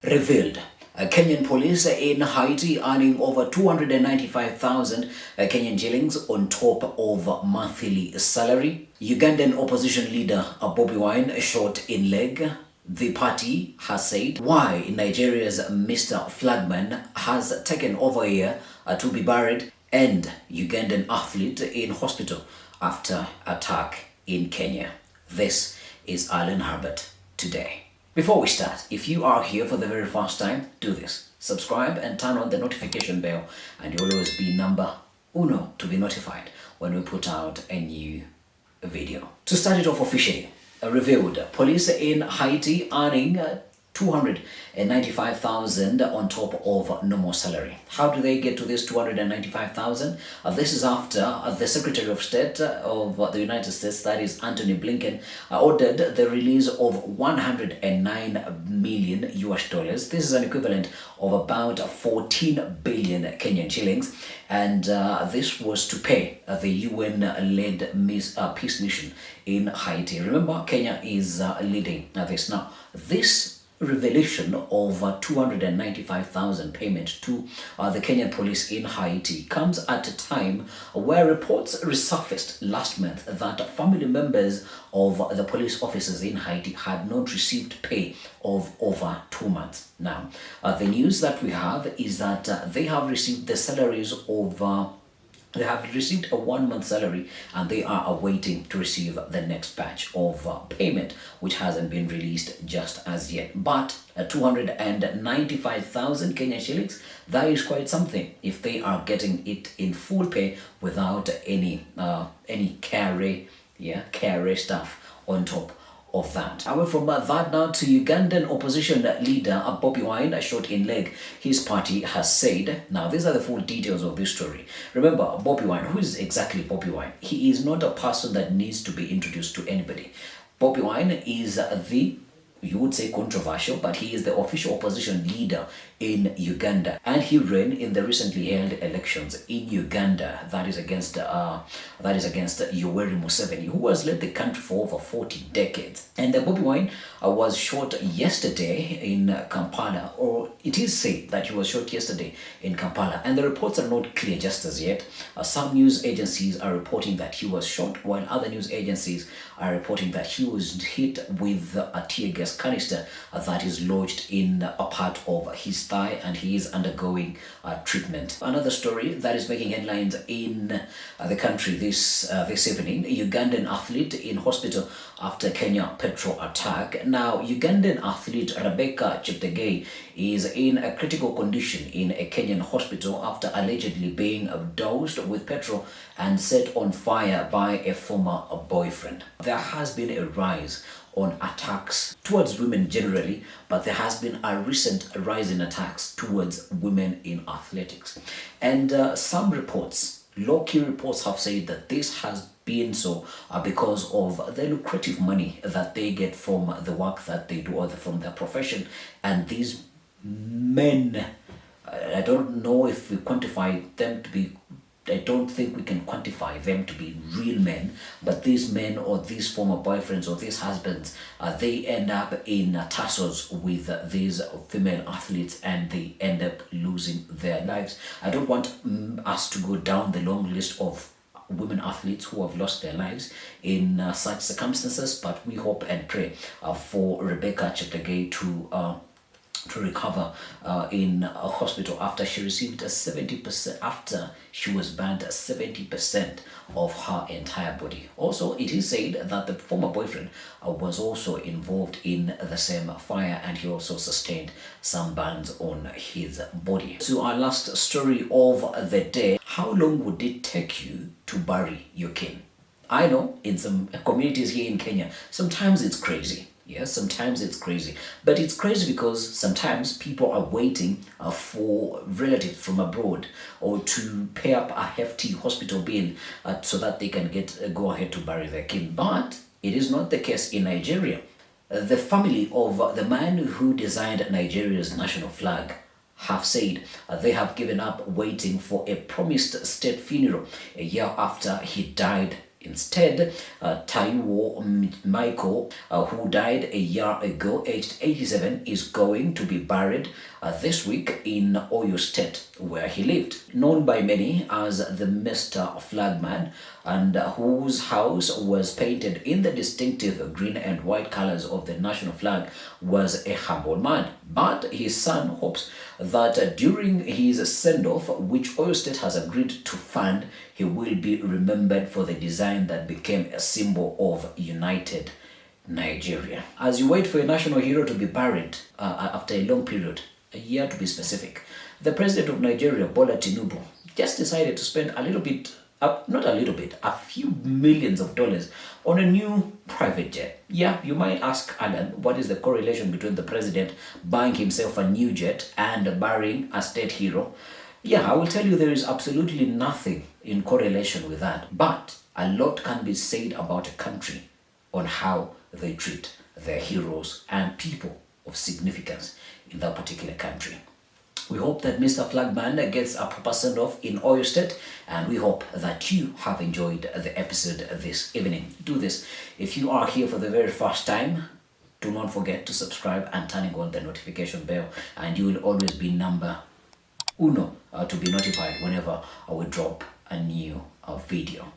Revealed. Kenyan police in Haiti earning over 295,000 Kenyan shillings on top of monthly salary. Ugandan opposition leader Bobi Wine shot in leg. The party has said why Nigeria's Mr. Flagman has taken over a year to be buried, and Ugandan athlete in hospital after attack in Kenya. This is Alan Herbert today. Before we start, if you are here for the very first time, do this. Subscribe and turn on the notification bell, and you'll always be number uno to be notified when we put out a new video. To start it off officially, revealed police in Haiti earning 295,000 on top of normal salary. How do they get to this 295,000? This is after the Secretary of State of the United States, that is Anthony Blinken, ordered the release of 109 million US dollars. This is an equivalent of about 14 billion Kenyan shillings, and this was to pay the UN-led peace mission in Haiti. Remember, Kenya is leading this now. This revelation of 295,000 payment to the Kenyan police in Haiti comes at a time where reports resurfaced last month that family members of the police officers in Haiti had not received pay of over 2 months. Now, the news that we have is that they have received the salaries of they have received a 1 month salary, and they are awaiting to receive the next batch of payment, which hasn't been released just as yet. But 295,000 Kenyan shillings, that is quite something if they are getting it in full pay without any carry stuff on top of that. I went from that now to Ugandan opposition leader Bobi Wine shot in leg. His party has said, now these are the full details of this story. Remember, Bobi Wine, who is exactly Bobi Wine? He is not a person that needs to be introduced to anybody. Bobi Wine is you would say controversial, but he is the official opposition leader in Uganda, and he ran in the recently held elections in Uganda. That is against Yoweri Museveni, who has led the country for over 40 decades. And Bobi Wine was shot yesterday in Kampala, or it is said that he was shot yesterday in Kampala, and the reports are not clear just as yet. Some news agencies are reporting that he was shot, while other news agencies are reporting that he was hit with a tear gas canister that is lodged in a part of his thigh, and he is undergoing treatment. Another story that is making headlines in the country this evening: Ugandan athlete in hospital after Kenya petrol attack. Now, Ugandan athlete Rebecca Cheptegei is in a critical condition in a Kenyan hospital after allegedly being doused with petrol and set on fire by a former boyfriend. There has been a rise on attacks towards women generally, but there has been a recent rise in attacks towards women in athletics. And some reports, low-key reports, have said that this has been so because of the lucrative money that they get from the work that they do, or from their profession. And these men, I don't know if we quantify them to be, I don't think we can quantify them to be real men, but these men or these former boyfriends or these husbands, they end up in tussles with these female athletes, and they end up losing their lives. I don't want us to go down the long list of women athletes who have lost their lives in such circumstances, but we hope and pray for Rebecca Cheptegei to recover in a hospital after she received a 70%, after she was burned 70% of her entire body. Also, it is said that the former boyfriend was also involved in the same fire, and he also sustained some burns on his body. To our last story of the day: how long would it take you to bury your kin? I know in some communities here in Kenya, sometimes it's crazy. Yes, sometimes it's crazy. But it's crazy because sometimes people are waiting for relatives from abroad or to pay up a hefty hospital bill so that they can go ahead to bury their kin. But it is not the case in Nigeria. The family of the man who designed Nigeria's national flag have said they have given up waiting for a promised state funeral a year after he died Instead, Taiwo Michael, who died a year ago, aged 87, is going to be buried this week in Oyo State, where he lived. Known by many as the Mr. Flagman, and whose house was painted in the distinctive green and white colors of the national flag, was a humble man. But his son hopes that during his send-off, which Oyo State has agreed to fund, he will be remembered for the design that became a symbol of united Nigeria. As you wait for a national hero to be buried after a long period, a year to be specific, the president of Nigeria, Bola Tinubu, just decided to spend a little bit, not a little bit, a few millions of dollars on a new private jet. Yeah, you might ask, Alan, what is the correlation between the president buying himself a new jet and burying a state hero? Yeah, I will tell you there is absolutely nothing in correlation with that. But a lot can be said about a country on how they treat their heroes and people of significance in that particular country. We hope that Mr. Flagman gets a proper send-off in Oyo State, and we hope that you have enjoyed the episode this evening. Do this. If you are here for the very first time, do not forget to subscribe and turning on the notification bell, and you will always be number uno to be notified whenever I will drop a new video.